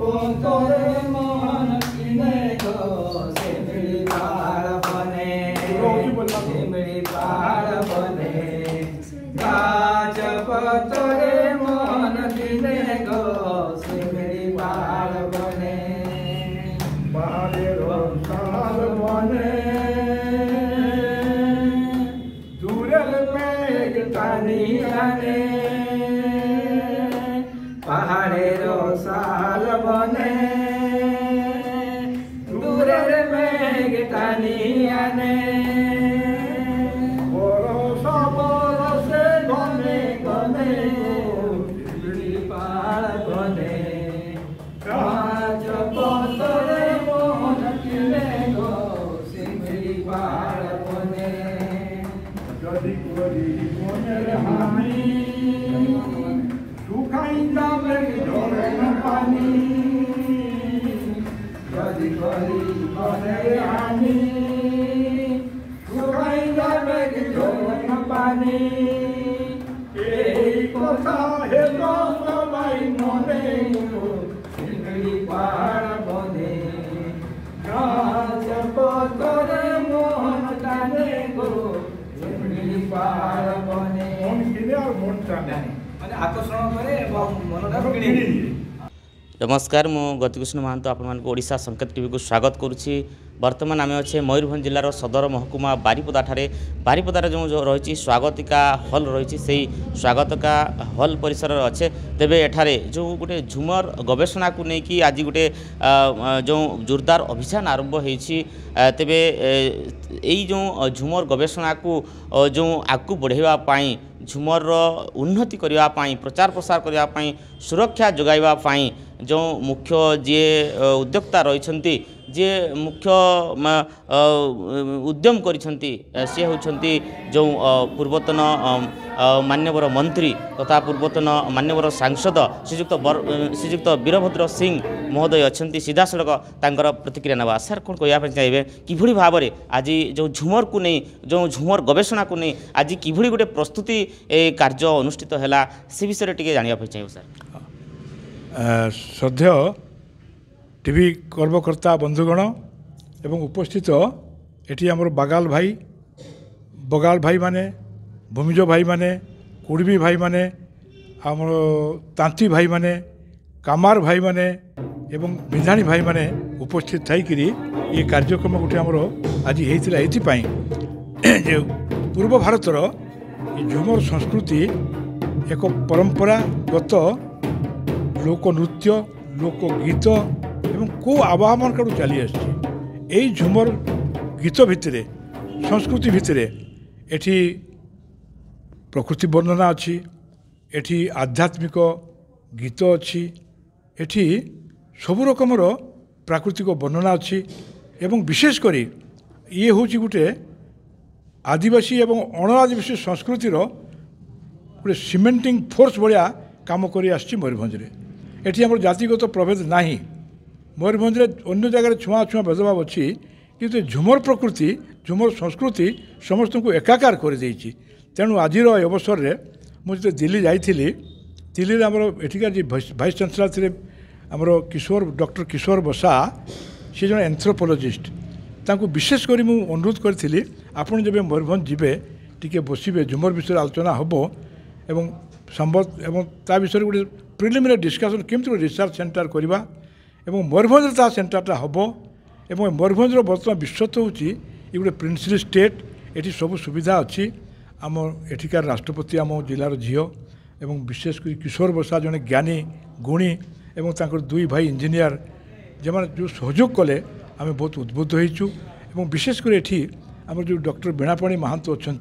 तोरे मोहन किने गो सिमड़ी पार बने सिमड़ी पार बने गाछ तोरे मोहन किने गो सिमड़ी पार बने पहाड़े रोसाल बने दूरल मेघ तानी आने पहाड़े रोसाल बने दूरल मेघ तानी आने बरसा बरसे घने घने सिमड़ी पार बने गाछ तोरे मोहन किने गो सिमड़ी पार बने जदि करी मनेर हानि सुखाइंदा मेघ झरे न पानी जदि करी मनेर हानि सुखाइंदा मेघ झरे न पानी এই কথা হেলো সবাই মনে সিমড়ি পাড় বনে গাছ পতরে মোহন টানে গো সিমড়ি পাড় বনে মন কিনে আর মন টানে মানে আকর্ষণ করে এবং মনটা কিনে নিয়ে। नमस्कार मु गतिकृष्ण महांत आपण ओडिशा संकेत टीवी को स्वागत करुच्ची। बर्तमान आम अच्छे मयूरभंज जिलार सदर महकुमा बारिपदा ठारे बारिपदार जो रही स्वागतिका हल रही से स्वागतिका हल परिसर अच्छे तेबे एठारे जो गोटे झुमर गवेषणा को लेकिन आज गोटे जो जोरदार अभियान आरंभ होती तेबे यही जो झुमर गवेषणा को जो आगू बढ़ावाई झुमर उन्नति करने प्रचार प्रसार करने सुरक्षा जोगाइवाई जो मुख्य जी उद्योक्ता रही जे मुख्य उद्यम करिसेंती से होचंती जो पूर्वतन मान्यवर मंत्री तथा पूर्वतन मान्यवर सांसद श्रीजुक्त वीरभद्र सिंह महोदय अच्छी सीधा सड़क तांकर प्रतिक्रिया नवा सर कौन कहना चाहिए किभली भाव में आज जो झुमर को नहीं जो झुमर गवेषणा को नहीं आज किभली गोटे प्रस्तुति कार्य अनुष्ठित है से विषय टी जानवा चाहिए सर। श्रद्धेय टीवी कर्मकर्ता बंधुगण एवं उपस्थित एटी आमर बगाल भाई माने भूमिज भाई माने कुड़बी भाई माने आमर तांती भाई माने कामार भाई माने एवं बिंधाणी भाई माने उपस्थित थी ये कार्यक्रम गोटे आमर आज होता ये पूर्व भारतर झुमर संस्कृति एक परंपरागत लोकनृत्य लोकगीत एवं को आवाहन काड़ू चली आसी झुमर गीत भितर संस्कृति भितर एठी प्रकृति वर्णना अच्छी एठी आध्यात्मिक गीत अच्छी एठी सबु रकमर प्राकृतिक वर्णना अच्छी एवं विशेषकर ये हूँ गोटे आदिवासी एवं अण आदिवासी संस्कृतिर गोटे सीमेंटिंग फोर्स भाया काम कर मयूरभंज एटी आम जातिगत प्रभेद ना मयूरभंज अन्य जगह छुआ छुआ भेदभाव अच्छी कि झुमर प्रकृति झुमर संस्कृति समस्त को एकाकार कर तेणु आज अवसर में मुझे दिल्ली जाइली दिल्ली आमर एठिकार जी भाइस चांसलर थे आमर किशोर डॉक्टर किशोर बसा सी जन एंथ्रोपोलोजिस्ट तांको विशेष करी मु अनुरोध करी आपन जब मयूरभंज जीवे टिके बसबे झुमर विषय आलोचना हम एवं संबद एवं ता विषय गोटे प्रिलिमिनरी डिस्कसन केमती गोटे रिसर्च सेंटर करवा एवं मयूरभंज ता सेंटरटा हम एवं मयूरभंज बर्तमान विश्वत होची ये गोटे प्रिंसिपल स्टेट एटी सब सुविधा अच्छी आम एठिकार राष्ट्रपति आम जिलार झील एवं विशेषकर किशोर बसा जड़े ज्ञानी गुणी एवं तांकर दुई भाई इंजीनियर जो जो सहयोग कले आम बहुत उद्बुद्ध होइचु एवं विशेषकर एठी आम जो डॉक्टर बीणापाणी महांत अच्छा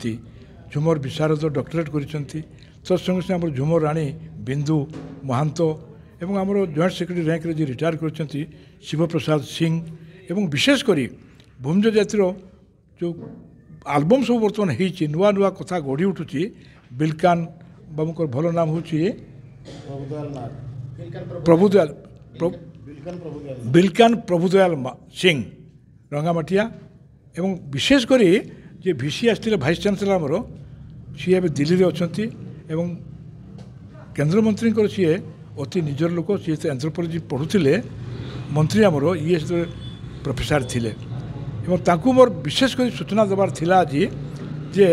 झुमर विशारद डॉक्टरेट करिसेंती तत्संगे से आम झुमर राणी बिंदु महांत एवं आम जॉइंट सेक्रेटरी रैंक रे रिटायर कर शिवप्रसाद सिंह एवं विशेषकर भूमिज जातिर जो आलबम सब बर्तमान होती नुआ नुआ कथा गढ़ी उठुची बिलकान बाबूर भल नाम हूँ प्रभुदयाल बिलकान प्रभुदयाल सिंह रंगामाटिया एवं विशेषकर जे भिसी आसते भाइस चांसलर आमर सी ए दिल्ली में अच्छा एवं केन्द्रमंत्री सी ଅତି ନିଜର ଲୋକ ସିଏ ଏନ୍ଥ୍ରୋପୋଲୋଜି ପଢ଼ୁଥିଲେ ମନ୍ତ୍ରୀ ଆମର ଇଏ ପ୍ରଫେସର ଥିଲେ ଏବଂ ତାଙ୍କୁ ମୋର ବିଶେଷ କରି ସୂଚନା ଦେବାର ଥିଲା ଆଜି ଯେ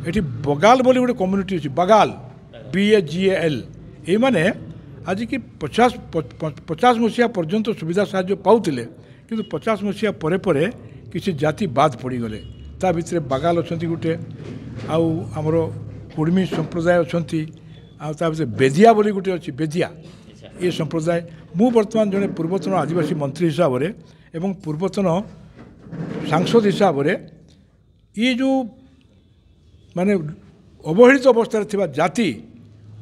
ଏଠି ବଗାଲ ବୋଲି ଗୋଟେ କମ୍ୟୁନିଟି ଅଛି ବଗାଲ BAGAL ଏଇମାନେ ଆଜିକି 50 ମସିହା ପର୍ଯ୍ୟନ୍ତ ସୁବିଧା ସାହାଯ୍ୟ ପାଉଥିଲେ କିନ୍ତୁ 50 ମସିହା ପରେ ପରେ କିଛି ଜାତି ବାଦ ପଡ଼ିଗଲେ ତା ଭିତରେ ବାଗାଲ ଅଛନ୍ତି ଗୋଟେ ଆଉ ଆମର କୁର୍ମୀ ସମ୍ପ୍ରଦାୟ ଅଛନ୍ତି ଆଉ ତା ଭିତରେ ବେଦିଆ ବୋଲି ଗୋଟେ ଅଛି ବେଦିଆ ଏ ସମ୍ପ୍ରଦାୟ ମୁଁ ବର୍ତ୍ତମାନ ଜଣେ ପୂର୍ବତନ ଆଦିବାସୀ ମନ୍ତ୍ରୀ ହିସାବରେ ଏବଂ ପୂର୍ବତନ ସାଂସଦ ହିସାବରେ ଇଏ ଯେଉଁ ମାନେ ଅବହେଳିତ ଅବସ୍ଥାରେ ଥିବା ଜାତି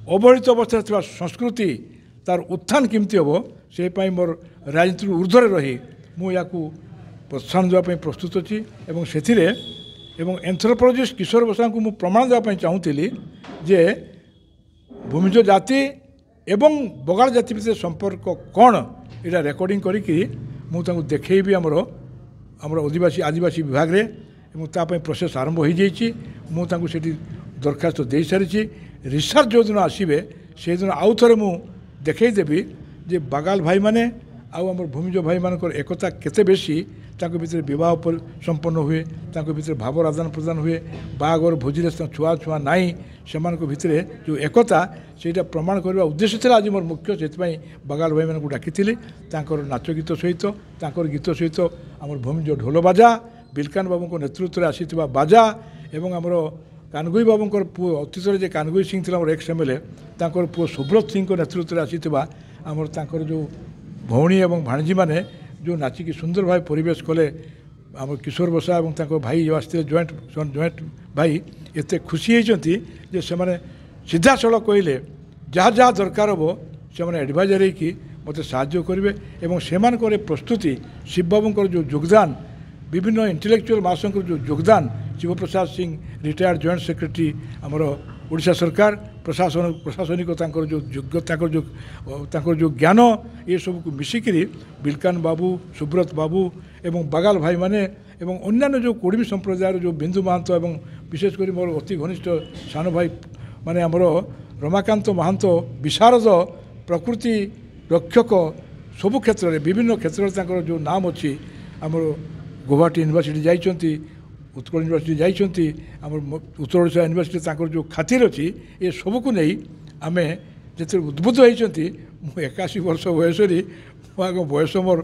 ଅବହେଳିତ ଅବସ୍ଥାରେ ଥିବା ସଂସ୍କୃତି ତାର ଉତ୍ଥାନ କେମିତି ହେବ ସେ ପାଇଁ ମୋର ରାଜନୀତିରୁ ଊର୍ଦ୍ଧ୍ୱରେ ରହି ମୁଁ ୟାକୁ ପ୍ରୋତ୍ସାହନ ଦେବା ପାଇଁ ପ୍ରସ୍ତୁତ ଅଛି ଏବଂ ସେଥିରେ ଏବଂ ଏନ୍ଥ୍ରୋପୋଲୋଜିଷ୍ଟ କିଶୋର ବସାଙ୍କୁ ମୁଁ ପ୍ରମାଣ ଦେବା ପାଇଁ ଚାହୁଁଥିଲି ଯେ ଭୂମିଜ ଜାତି ଏବଂ ବଗାଳ ଜାତି ଭିତରେ ସମ୍ପର୍କ କ'ଣ ଏଇଟା ରେକର୍ଡ଼ିଂ କରିକି ମୁଁ ତାଙ୍କୁ ଦେଖେଇବି ଆମର ଆଦିବାସୀ ବିଭାଗରେ ଏବଂ ତା ପାଇଁ ପ୍ରୋସେସ୍ ଆରମ୍ଭ ହୋଇଯାଇଛି ମୁଁ ତାଙ୍କୁ ସେଠି ଦରଖାସ୍ତ ଦେଇସାରିଛି ରିସର୍ଚ୍ଚ ଯେଉଁଦିନ ଆସିବେ ସେଦିନ ଆଉ ଥରେ ମୁଁ ଦେଖେଇଦେବି ଯେ ବାଗାଲ ଭାଇମାନେ ଆଉ ଆମର ଭୂମିଜ ଭାଇମାନଙ୍କର ଏକତା କେତେ ବେଶୀ ତାଙ୍କ ଭିତରେ ବିବାହ ସମ୍ପନ୍ନ ହୁଏ ତାଙ୍କ ଭିତରେ ଭାବର ଆଦାନ ପ୍ରଦାନ ହୁଏ ବାହାଘର ଭୋଜିରେ ଛୁଆ ନାହିଁ ସେମାନଙ୍କ ଭିତରେ ଯେଉଁ ଏକତା ସେଇଟା ପ୍ରମାଣ କରିବା ଉଦ୍ଦେଶ୍ୟ ଥିଲା ଆଜି ମୋର ମୁଖ୍ୟ ସେଥିପାଇଁ ବାଗାଲ ଭାଇମାନଙ୍କୁ ଡାକିଥିଲି ତାଙ୍କର ନାଚ ଗୀତ ସହିତ ତାଙ୍କର ଗୀତ ସହିତ ଆମର ଭୂମିଜ ଢୋଲ ବାଜା ବିଲକାନ ବାବୁଙ୍କ ନେତୃତ୍ୱରେ ଆସିଥିବା ବାଜା ଏବଂ ଆମର କାନଗୁଇ ବାବୁଙ୍କର ପୁଅ ଅତୀତରେ ଯେ କାନଗୁଇ ସିଂ ଥିଲା ଆମର ଏକ୍ସ MLA ତାଙ୍କର ପୁଅ ସୁବ୍ରତ ସିଂଙ୍କ ନେତୃତ୍ୱରେ ଆସିଥିବା ଆମର ତାଙ୍କର ଯେଉଁ ଭଉଣୀ ଏବଂ ଭାଣିଜୀମାନେ ଯେଉଁ ନାଚିକି ସୁନ୍ଦର ଭାବେ ପରିବେଶ କଲେ ଆମର କିଶୋର ବସା ଏବଂ ତାଙ୍କ ଭାଇ ଆସିଥିଲେ ଜଏଣ୍ଟ ଭାଇ ଏତେ ଖୁସି ହେଇଛନ୍ତି ଯେ ସେମାନେ ସିଧାସଳଖ କହିଲେ ଯାହା ଯାହା ଦରକାର ହେବ ସେମାନେ ଆଡ଼ଭାଇଜର ହେଇକି ମୋତେ ସାହାଯ୍ୟ କରିବେ ଏବଂ ସେମାନଙ୍କର ପ୍ରସ୍ତୁତି ଶିବବାବୁଙ୍କର ଯେଉଁ ଯୋଗଦାନ ବିଭିନ୍ନ ଇଣ୍ଟେଲେକ୍ଚୁଆଲ ମାସଙ୍କର ଯେଉଁ ଯୋଗଦାନ Shivprasad Singh retired joint secretary ଆମର ଓଡ଼ିଶା ସରକାର ପ୍ରଶାସନିକ ତାଙ୍କର ଯେଉଁ ତାଙ୍କର ଯେଉଁ ଜ୍ଞାନ ଏସବୁକୁ ମିଶିକିରି ବିଲକାନ ବାବୁ ସୁବ୍ରତ ବାବୁ ଏବଂ ବାଗାଲ ଭାଇମାନେ ଏବଂ ଅନ୍ୟାନ୍ୟ ଯେଉଁ କୁର୍ମୀ ସମ୍ପ୍ରଦାୟର ଯେଉଁ ବିନ୍ଦୁ ମହାନ୍ତ ଏବଂ ବିଶେଷ କରି ମୋର ଅତି ଘନିଷ୍ଠ ସାନ ଭାଇ ମାନେ ଆମର ରମାକାନ୍ତ ମହାନ୍ତ ବିଶାରଦ ପ୍ରକୃତି ରକ୍ଷକ ସବୁ କ୍ଷେତ୍ରରେ ବିଭିନ୍ନ କ୍ଷେତ୍ରରେ ତାଙ୍କର ଯେଉଁ ନାମ ଅଛି ଆମର ଗୌହାଟୀ ୟୁନିଭର୍ସିଟି ଯାଇଛନ୍ତି ଉତ୍କଳ ୟୁନିଭର୍ସିଟି ଯାଇଛନ୍ତି ଆମର ଉତ୍ତର ଓଡ଼ିଶା ୟୁନିଭର୍ସିଟି ତାଙ୍କର ଯେଉଁ ଖାତିର ଅଛି ଏ ସବୁକୁ ନେଇ ଆମେ ଯେତେବେଳେ ଉଦ୍ବୁଦ୍ଧ ହେଇଛନ୍ତି ମୁଁ 81 ବର୍ଷ ବୟସରେ ମୁଁ ଆଗ ବୟସ ମୋର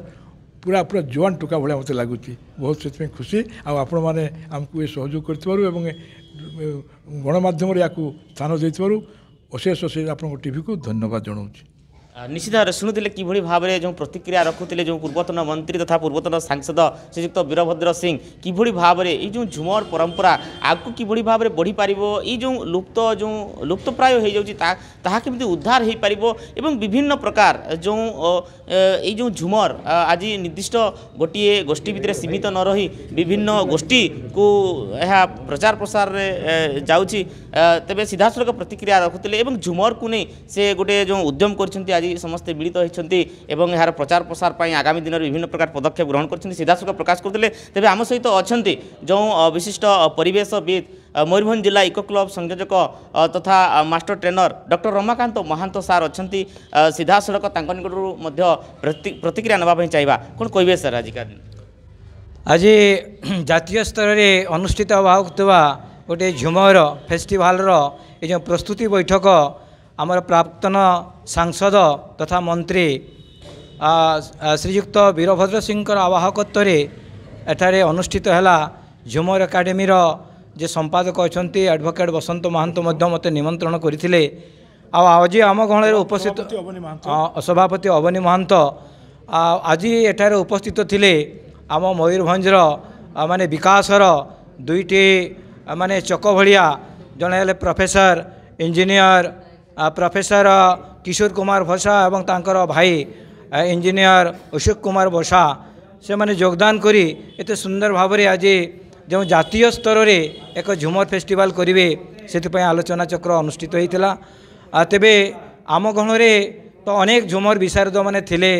ପୁରା ଜୁଆନ ଟୋକା ଭଳିଆ ମୋତେ ଲାଗୁଛି ବହୁତ ସେଥିପାଇଁ ଖୁସି ଆଉ ଆପଣମାନେ ଆମକୁ ଏ ସହଯୋଗ କରିଥିବାରୁ ଏବଂ ଗଣମାଧ୍ୟମରେ ୟାକୁ ସ୍ଥାନ ଦେଇଥିବାରୁ ଅଶେଷ ଆପଣଙ୍କ ଟିଭିକୁ ଧନ୍ୟବାଦ ଜଣାଉଛି निश्चित भाव शुणुले किभଳି भाବରେ जो प्रतिक्रिया रखुले जो पूर्वतन मंत्री तथा पूर्वतन सांसद श्रीयुक्त वीरभद्र सिंह किभଳି भाବରେ এই जो झुमर परंपरा आगु किभଳି भाବରେ बढ़ी पारिबो এই जो लुप्तप्राय हो जाउची ताहा केमिति उद्धार हो पारिबो एवं विभिन्न प्रकार जो এই जो झुमर आज निर्दिष्ट गोटे गोष्ठी भितर सीमित न रही विभिन्न गोष्ठी को यह प्रचार प्रसार रे जाउची तेबे सीधासलख प्रतिक्रिया रखुले एवं झुमर को नहीं से गोटे जो उद्यम करछंती आज समस्ते मिलित होती एवं यार प्रचार प्रसार पर आगामी दिन में विभिन्न प्रकार पदक्षेप ग्रहण कर सीधासलख प्रकाश करते तेज आम सहित अच्छा जो विशिष्ट परिवेशविद मयूरभंज जिला इको क्लब संयोजक तथा मास्टर ट्रेनर डॉक्टर रमाकांत महांत सार अच्छा सीधासलख निकटर प्रतिक्रिया नापी चाहिए कौन कहे सर आज जातीय स्तर में अनुष्ठित होगा गोटे झुमर फेस्टिवल ये जो प्रस्तुति बैठक आमर प्राक्तन सांसद तथा मंत्री श्रीयुक्त वीरभद्र सिंह आवाहकत्व एठारे अनुष्ठित है झुमर एकाडेमी जे संपादक अच्छा एडवोकेट बसंत महांत मत निमंत्रण करते आज आम गहण उपस्थित सभापति अवनी महांत आज एठारे उपस्थित थिले आम मयूरभंजर माने विकासर दुईटी माने चक भलिया जड़े professor engineer professor Kishore Kumar बसा एवं तांकर भाई इंजीनियर अशोक कुमार बसा से माने योगदान करी एते सुंदर भाव में आज जो जातीय स्तर में एक झुमर फेस्टिवल करेंगे से आलोचना चक्र अनुष्ठित होता तेबे आम गहण तो अनेक झुमर विशारद मैंने थिले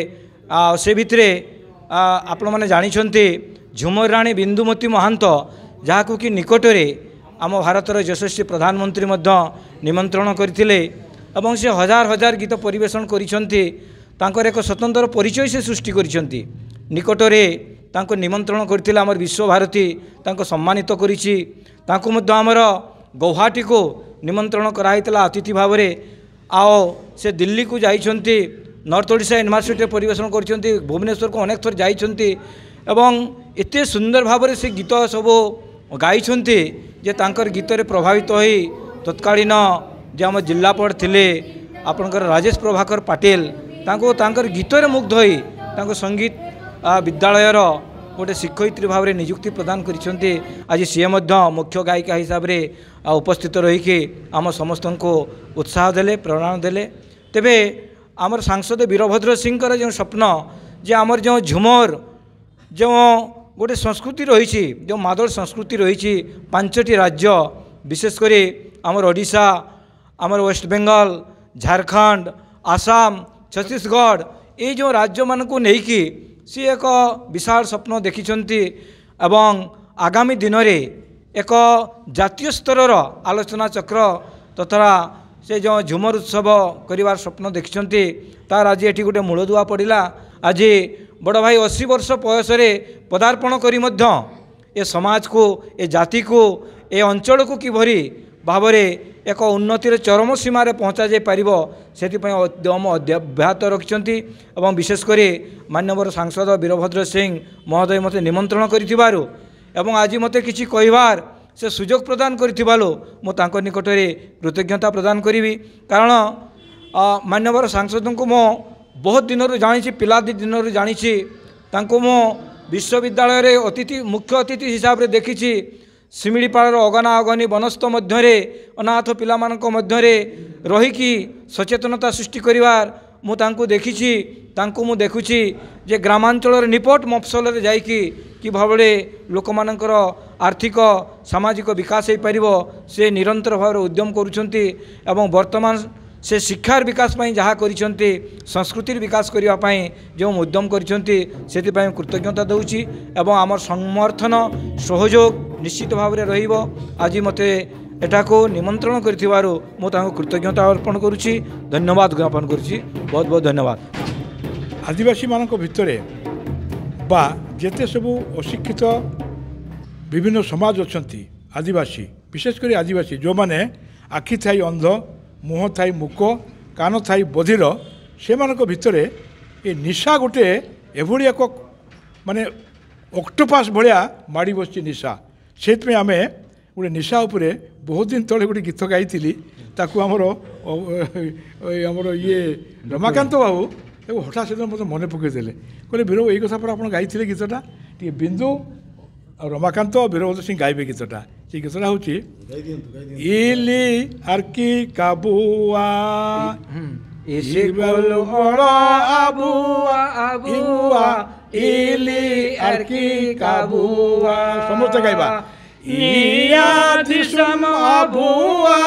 से भितरे आपण मैंने जानी झुमर राणी बिंदुमती महांत जहाँ कि निकटरे आम भारतर यशस्वी प्रधानमंत्री निमंत्रण करते ଏବଂ ସେ हजार हजार गीत परिवेषण करिसेंती तांकर एक स्वतंत्र परिचय से सृष्टि करिसेंती निकटरे तांको निमंत्रण करथिला हमर विश्वभारती तांको सम्मानित करिछि तांको मध्य हमर गौहाटी को निमंत्रण कराइतला अतिथि भाव में आओ से दिल्ली को जाइछंती नॉर्थ ओडिशा यूनिवर्सिटी परिवेषण करछंती भुवनेश्वर को अनेक थर जाइछंती एवं एते सुंदर भाव में से गीत सब गाइछंती जे तांकर गीत रे प्रभावित होई तत्कालीन जे आम जिलापाल थिले आपनकर राजेश प्रभाकर पाटिल तांकर गीत रे मुग्ध होई तांको संगीत विद्यालयर गोटे शिक्षयित्री भाव में नियुक्ति प्रदान करिसेंती आज सी मुख्य गायिका हिसाब से उपस्थित रहीकि आम समस्त को उत्साह देले प्रेरणा देले तेबे आमर सांसद वीरभद्र सिंह जो स्वप्न जे आमर जो झुमर जो गोटे संस्कृति रही जो मादल संस्कृति रही 5टी राज्य विशेषकर आमर ओडिशा आमर वेस्ट बेंगल झारखंड आसाम छत्तीसगढ़ ये जो राज्य मान को लेकिन सी एक विशाल स्वप्न देखिछंती एवं आगामी दिन में एक जातीय स्तर आलोचना चक्र तथा से जो झुमर उत्सव करिवार स्वप्न देखिछंती तार आज एठी गोटे मूलदुआ पड़िला आज बड़ भाई 80 वर्ष बयस पदार्पण करी मध्य ए समाज को ए जाति को ए अंचल को किभरी भाव एक उन्नतिर चरम सीमार पहुँचा जाई पारिबो सेथिपई उद्यम अब्याहत रखिछंती एवं विशेषकर माननीय सांसद वीरभद्र सिंह महोदय मते निमंत्रण करिथिबारु एवं आज मते किछि कहिबार से सुजोग प्रदान करिथिबालो मो तांको निकटरे कृतज्ञता प्रदान करिवि कारण माननीय सांसद को मो बहुत दिन जानी पिला दिन जानी तांको मो विश्वविद्यालय रे अतिथि मुख्य अतिथि हिसाब रे देखिछि शिमिलीपाड़ अगना अगनी बनस्थ मध्य अनाथ पिला मध्य रहीकि सचेतनता सृष्टि करिवार मु तांको देखिछि तांको मु देखुछि जे ग्रामांचल निपट मफसल रे जाइकि कि भाबरे लोक मानकर आर्थिक सामाजिक विकास हो पारिबो से निरंतर भाव उद्यम करुछंती एवं वर्तमान से शिक्षार विकास पाई जहाँ करिछंती संस्कृतिर विकास करिवा पाई जो उद्यम करिछंती सेतिपाई कृतज्ञता दउछि एवं आमर समर्थन सहयोग निश्चित भाव में रहिबो आज मते एटाको निमंत्रण करिथिबारु मो तांको कृतज्ञता अर्पण करुछि धन्यवाद ज्ञापन करुछि बहुत बहुत धन्यवाद। आदिवासी मानक भितरे बा जेते सबु अशिक्षित विभिन्न समाज अछंती आदिवासी विशेषकर आदिवासी जो माने आखि थाई अंध मुह थाई मुक कान थाई बधिर से मानक भितरे ये निशा गोटे एभली एक माने ऑक्टोपस भाया माड़ी बसची निशा से आम गोटे निशा उपरे बहुत दिन तले गोटे गीत गाई ताकू आमर ये रमाकांत बाबू हठात से मतलब मन पकईदे कहले वीर ये कथा पर आप गाई गीतटा टी बिंदु रमाकांत वीरभद्र सिंह गाइबे गीतटा से गीतटा हूँ इली आर्की काबुआ इली आर्की काबुआ समस्त गाइबा निया दिसम अबुआ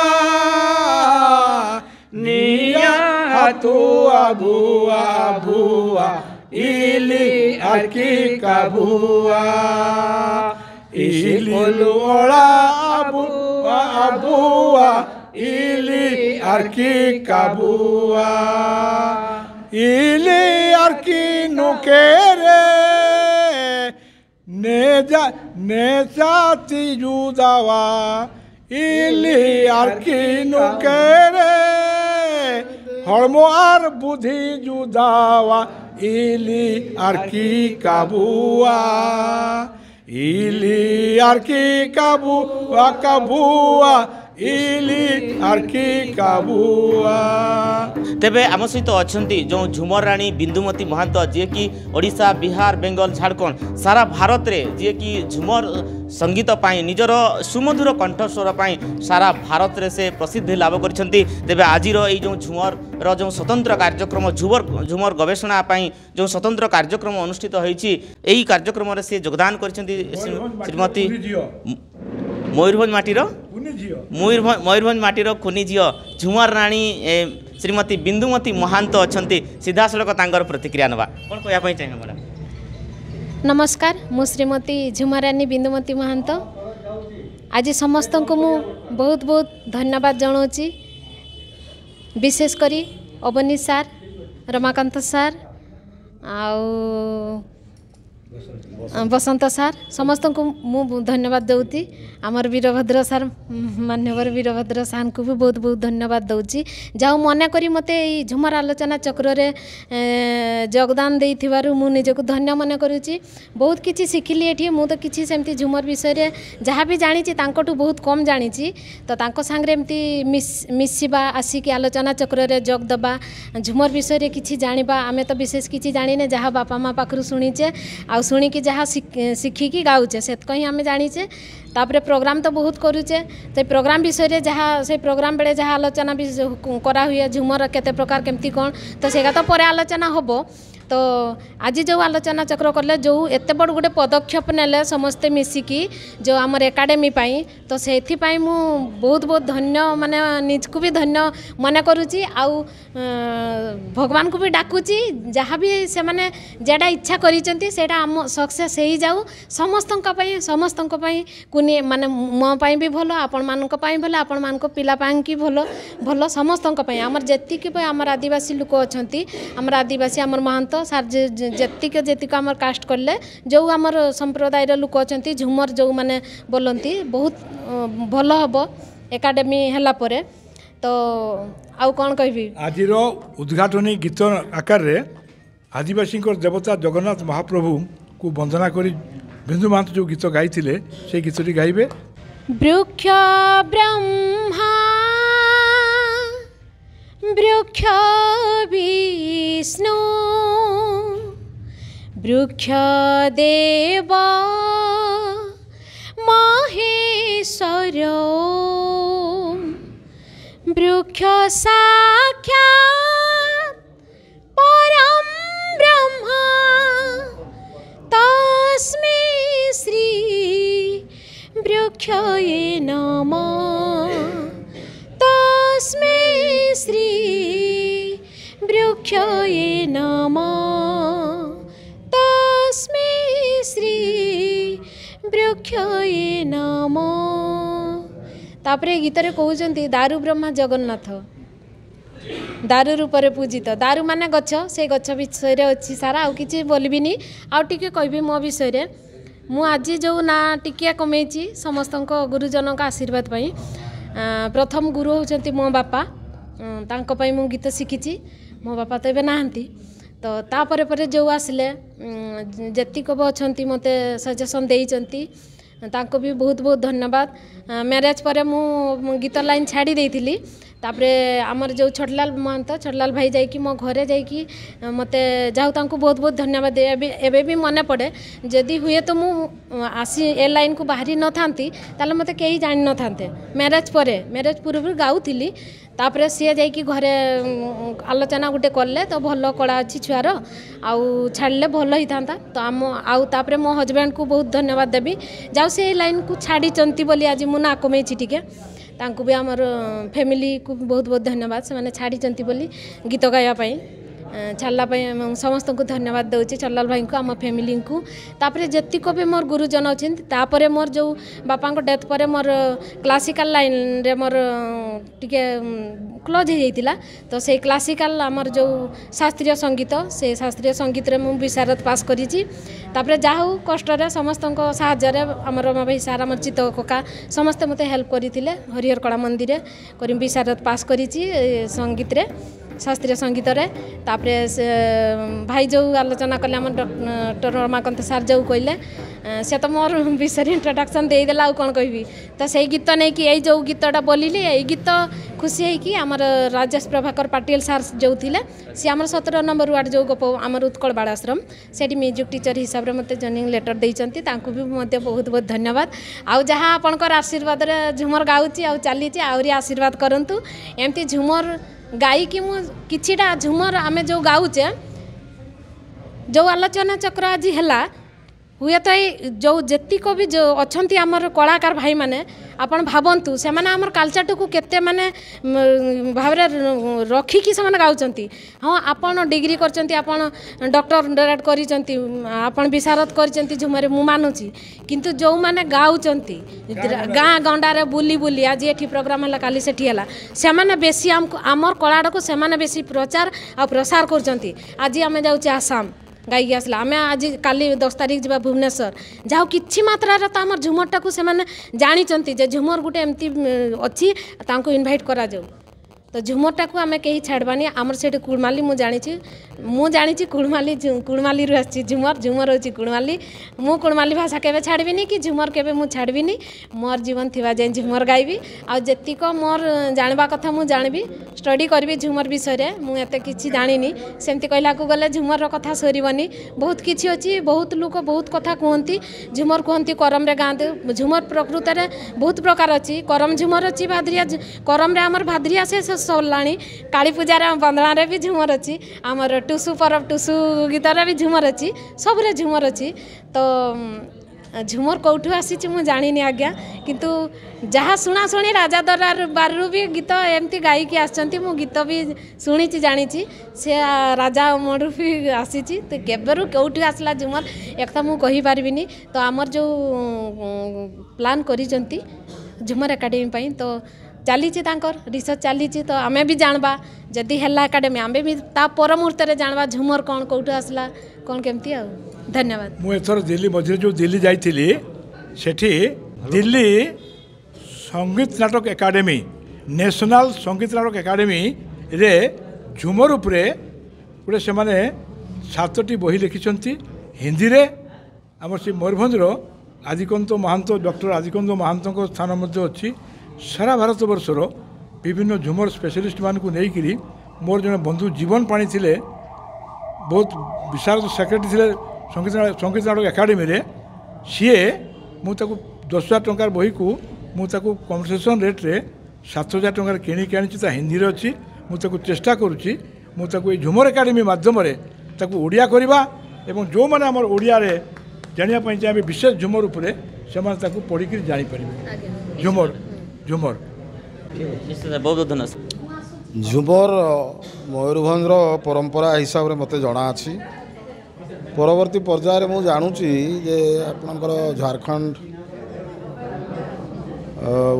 निया हाथू अबुआ अबुआ इली आर्की काबुआ इली ओला अबुआ अबुआ इली आर्की काबुआ इली आर्की नुकेरे ने जाती जुदावा इली आर्की नुकेरे हड़मो आर बुद्धि जुदावा इली आर्की काबुआ इली आर्की काबुआ काबुआ इली आर्की काबुआ। तेबे आम सहित अच्छा जो झुमर राणी बिंदुमती महांत जी कि ओडिशा बिहार बेंगल झारखंड सारा भारत रे जी कि झुमर संगीत पाई निजर सुमधुर कंठस्वर पाई सारा भारत रे से प्रसिद्धि लाभ करछंती। तेबे आज जो झुमर जो स्वतंत्र कार्यक्रम झुमर गवेषणा पाई जो स्वतंत्र कार्यक्रम अनुष्ठित होईछि एही कार्यक्रम रे से योगदान करछंती श्रीमती मयूरभंज माटीर खुनी झील झुमर राणी श्रीमती बिंदुमती महांत अच्छा सीधा सड़क तांगर प्रतिक्रिया नवा कौन कहवाई चाहिए मैडम। नमस्कार मु श्रीमती झुमर राणी बिंदुमती महांत आज समस्त को मु बहुत बहुत धन्यवाद जनाऊँगी विशेष करी अवनी सार रमाकांत सार आउ बसंत सार समस्त को मु धन्यवाद दूँ आमर वीरभद्र सार मान्यवर वीरभद्र सार को भी बहुत बहुत धन्यवाद दूँ जाऊ मन करी मते झुमर आलोचना चक्र रे योगदान देइथिबारु मु निजको धन्य मन करूची बहुत किछि शिखिली एठी मु तो किछि सेमती झुमर विषय रे जहाँ भी जानी तांकटू बहुत कम जानी तो तांको सांगरे एमती मिसिबा आसिकी आलोचना चक्र रे जोग दबा झुमर विषय रे किछि जानिबा आमे तो विशेष किछि जानिने जहाँ बापा माँ पाखरु सुनिचे आ शुणिकी जहाँ शिखिकी गाउचे से कहीं आम जानीचे तापरे प्रोग्राम तो बहुत करूचे तो प्रोग्राम विषय रे जहाँ से प्रोग्राम बेले जहाँ आलोचना भी करा हुए झुमर केते प्रकार केमती कौन तो सेगा तो पर आलोचना होबो तो आज जो आलोचना चक्र कले जो एत बड़ गोटे पदक्षेप नेले समस्ते मिसिकी जो आमर एकाडेमी पाई तो सेथि पाई मु बहुत बहुत धन्य माने निजको भी धन्य मन करूची आउ भगवान को भी डाकुची जहाँ भी से माने जेडा इच्छा करिसेंती सेटा आम सक्सेस हेई जाऊ समस्तंका पाई कुनी माने मो पाई भी भलो आपण मानक पाई भलो आपण मानक पिला पाई की भलो भलो समस्तंका पाई आमर जेतिकी पाई आमर आदिवासी लोक अछंती आमर आदिवासी आमर महंत सार जेतिक आमर कास्ट करले जो आमर संप्रदाय लोक अछंती झुमर जो माने बोलंती बहुत भलो हबो एकाडेमी हला परे तो आउ कौन कहबी आज उद्घाटनी गीत आकार रे आदिवासी देवता जगन्नाथ महाप्रभु को वंदना करी बिंदु महंत जो गीत गाई से गीतटी गाइबे वृक्ष ब्रह्मा वृक्ष विष्णु वृक्ष देव महेश्वर वृक्ष साक्षात् परम ब्रह्म तस्मै श्री वृक्षये नमः तस्मै श्री वृक्षये नमः तस्मै श्री वृक्षये नमः तापरे गीत रे कहउचंती दारु ब्रह्मा जगन्नाथ दारु रूपरे पूजित दारु माने गछ से गछ विषय रे अछि सारा आउ किछि बोलबिनी आउ टिके कहबी मो विषय रे मु आज जो ना टिकिया कमेची समस्तक गुरुजन का आशीर्वाद पाई प्रथम गुरु होचंती मो बापा तांको पाई मु गीत शिखिची मो बापा तो एबे नाहंती तो तापरे परे जो आसिले जेतिक अछंती मते सजेशन देइचंती तांको भी बहुत बहुत धन्यवाद मैरेज पर मु गीत लाइन छाड़ी देइथिली तापरे आमर जो छोटलाल महंत छोटलाल भाई जाइकी मो घरे जाइकी मते जाऊ तांको बहुत बहुत धन्यवाद दे एबे भी मने पड़े जदि हुए तो मु आसी ए लाइन को बाहरी न थांती ताले मते केही जानि न थांते मैरेज पूर्व गाउथिली तापरे सी जाइकी घरे आलोचना गोटे कले तो भल कला अच्छी छुआर आउ छाड़ले भल ही था तो आम आउ तापरे मो हजबैंड को बहुत धन्यवाद देवी जाऊ से लाइन को छाड़ी चंती बोली आज मु ना कमेची टिके तांको भी आमर फैमिली को बहुत बहुत धन्यवाद से माने छाड़ी चंती बोली गीत गाया पाई छाड़ला समस्त को धन्यवाद दूचे चल्लाल भाई को आम फैमिली को तापरे जेतिक भी मोर गुरुजन अच्छे तापरे मोर जो बापा को डेथ पर मोर क्लासिकल लाइन रे मोर टिके क्लोज हो जाइतिला तो से क्लासिकल आमर जो शास्त्रीय संगीत से शास्त्रीय संगीत रे मु विशारद पास करिछि तापरे जाहु कष्ट रे समस्त को सहाय्य रे आमर रमा भाई सारा मोर चित कका समस्त मते हेल्प करथिले हरिहर कला मंदिर रे करी विशारद पास करिछि संगीत रे शास्त्रीय संगीत रे तापरे भाई जो आलोचना कले आम डॉक्टर रमाकांत सार जो कहले से तो मोर विषय इंट्रोडक्शन दे देला कौन कहबी तो से गीत नहीं कि यही जो गीतटा बोलिली यही गीत खुशी है कि आमर राजेश प्रभाकर पाटिल सार जो थिले सी आमर 17 नंबर वार्ड जो गोप आमर उत्कल बाड़ाश्रम से म्यूजिक टीचर हिसाब से मते जॉइनिंग लेटर देइचंती तांको भी मते बहुत बहुत धन्यवाद आउ जहाँ आपनकर आशीर्वाद रे झुमर गाउची आउ चलीची आउरी आशीर्वाद करंतु एमती झुमर गाई कि मु किछिटा झुमर आमे जो गाउचे जो आलोचना चक्र आज हैला हुए तो जो जेतिक भी जो अछंती आमर कलाकार भाई माने आपण भावंतु से माने हमर कल्चर को केते माने भावरे रखी कि से गाउचंती हाँ आपण डिग्री करचंती आपण डॉक्टरेट करिचंती आपण विशारद करिचंती झुमरे मु मानुची किंतु जो माने गाउचंती गाँ गंडारे बुली बुली आज एठी प्रोग्राम हला काली सेठी हला से माने बेसी हमर कलाड़ को से माने बेसी प्रचार आ प्रसार करचंती आज आमे जाउची आसाम गाई आसला आम आज काली 10 तारीख जा भुवनेश्वर जहाँ कि मात्रा तो आम झुमरटा को जानते जे झुमर गोटे एमती अच्छी इनभाइट करा जाऊ तो झुमरटा को आम कहीं छाड़बानी आमर से कुड़माली मुझे कुड़माली रू आसी झुमर झुमर हो कुड़माली मु कुड़माली भाषा केवे छाड़बी कि झुमर केवे मु छाड़बी मोर जीवन थी जाए झुमर गायबी आतीक मोर जानवा कथा मु जानबी स्टडी करी झुमर विषय मुझे किसी जानी सेमती कहला गले झुमर कथा सरीबनी बहुत किसी अच्छी बहुत लोग बहुत कथा कहती झुमर कहती करम रे गाँदे झुमर प्रकृत में बहुत प्रकार अच्छी करम झुमर अच्छी भाद्रिया करम रे आमर भाद्रिया से सरला काली पूजा बंदना भी झुमर अच्छी आमर टुसु परब टुसु गीतर भी झुमर अच्छी सबरे झुमर अच्छी तो झुमर कौटू आसी मु जानी आज्ञा किंतु जहाँ शुणा शुणी राजा दरबार बारू भी गीत एमती गायिकी आसचंती मु गीत भी शुणी जानी से राजा मोड़ू भी आसी तो केबरू कौटू आसला झुमर एक तो मुझे कहीपरिनी तो आमर जो प्लान करिसेंती झुमर एकाडेमी तो चली रिसर्च चली तो आमे भी जानबा जदि हेला एकाडेमी आमे भी ता पर मुहूर्त रे जानबा झुमर कौन कौटू आसला कौन केमती आ धन्यवाद। मु एथर दिल्ली मझे जो दिल्ली जाइथिली सेठी दिल्ली संगीत नाटक एकाडेमी नेशनल संगीत नाटक एकाडेमी रे झुमर उपरे गोटे से माने 7टी बही लिखिछंती हिंदी रे आमर से मयूरभंजर आदिकांत महांत डॉक्टर आदिकांत महांत स्थान मध्य अच्छी सारा भारत वर्षर विभिन्न झुमर स्पेशलिस्ट मान को लेकिरी मोर जन बंधु जीवन पाणी थिले बहुत विशारद सेक्रेटरी थे संगीत नाटक एकाडेमी रे सीए मुझे 10,000 टंकार बही को मुझे कन्सेसन रेट रे 7,000 टंकार किणिक आनी हिंदी रे अच्छी मुझे चेष्टा करुच्ची मुझे झुमर एकाडेमी मध्यम ओडिया करवा एवं जो मैंने आम ओडिया जानापी चाहिए विशेष झुमर उपरे से पढ़िक जापर झुमर झुमर बहुत बहुत धन्यवाद। झुमर मयूरभंजर परंपरा हिसाब से मत जना अच्छी परवर्ती पर्यायर मु जानुची जे आपनकर झारखंड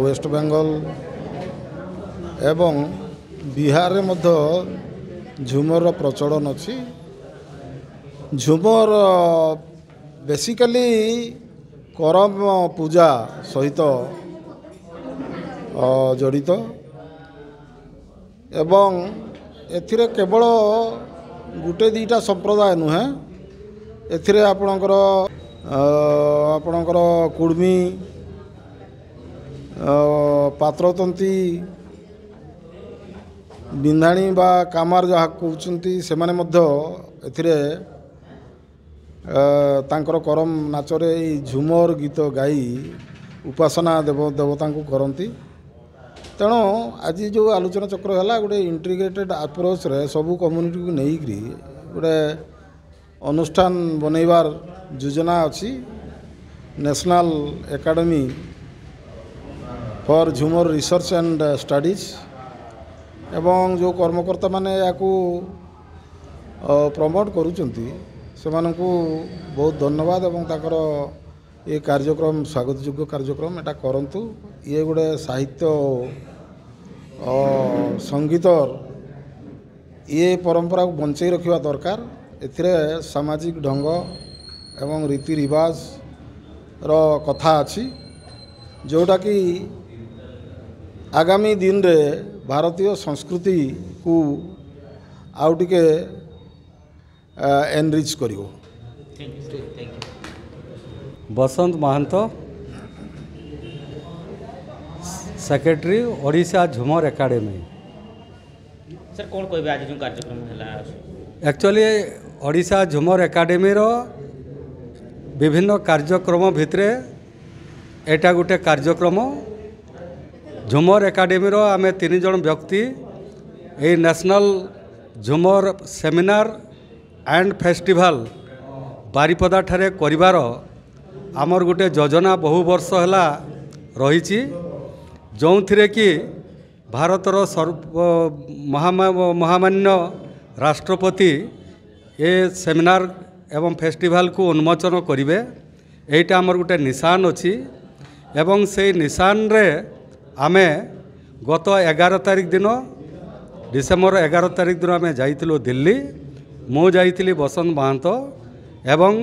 वेस्ट बेंगल एवं बिहार रे मध्य झुमर प्रचलन अच्छी झुमर बेसिकली करम पूजा सहित जड़ित एवं एथिरे केवल गुटे दीटा संप्रदाय नुहे एथिरे आपणकर कुर्मी पात्रतंती बिंधाणी बा कामार जहाँ कहते से माने मध्य एथिरे तांकर करम नाचरे झुमर गीत गाई उपासना देवता को करती तेणु आज जो आलोचना चक्र है गोटे इंटीग्रेटेड अप्रोच रे सबू कम्युनिटी को लेकिरी गोटे अनुष्ठान बनैबार योजना अच्छी नेशनल एकेडमी फॉर झुमर रिसर्च एंड स्टडीज एवं जो कर्मकर्ता माने याकू प्रमोट करुचंती से मानकू बहुत धन्यवाद एवं ताकर ये कार्यक्रम स्वागत योग्य कार्यक्रम एटा करंतु ये गोटे साहित्य संगीतर ये परंपरा को बंचाई रखा दरकार एथिरे सामाजिक ढंग एवं रीति रिवाज रो कथा अच्छी जोटा कि आगामी दिन रे भारतीय संस्कृति को आउ टिके एनरिच करिवो। बसंत महांतो सेक्रेटरी ओडिशा झुमर एकाडेमी। सर कौन कहबे आज जो कार्यक्रम हला एक्चुअली ओडिशा झुमर एकाडेमी रो विभिन्न कार्यक्रम भितरे एटा गोटे कार्यक्रम झुमर एकाडेमी रो आमे 3 जन व्यक्ति ए नेशनल झुमर सेमिनार एंड फेस्टिवल बारिपदा ठारे करिवार आमर गोटे योजना बहु वर्ष है रही जो कि भारतर महामान्य राष्ट्रपति ए सेमिनार एवं फेस्टिवल को उन्मोचन करेंगे। एटा आमर गोटे निशान अच्छी एवं से निशान रे आमे गत 11 तारिख दिन डिसेम्बर 11 तारिख दिन आमे जाइतिलु दिल्ली। मु जाइतिली बसंत महांतो एवं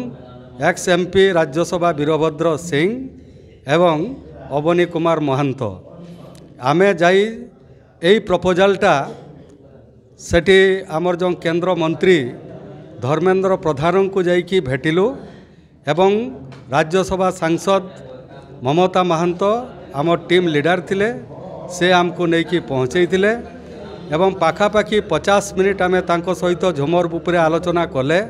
एक्स एमपी राज्यसभा वीरभद्र सिंह एवं अवनी कुमार महांतो आमे जाई एई प्रपोजालटा सेठी आमर जो केंद्र मंत्री धर्मेंद्र प्रधान को जाइकी भेटिलु एवं राज्यसभा सांसद ममता महांतो आम टीम लीडर थिले से आमको नेकी पहुँचे एवं पाखापाखि 50 मिनिट आमे तांको सहित झुमर उपरे आलोचना कले।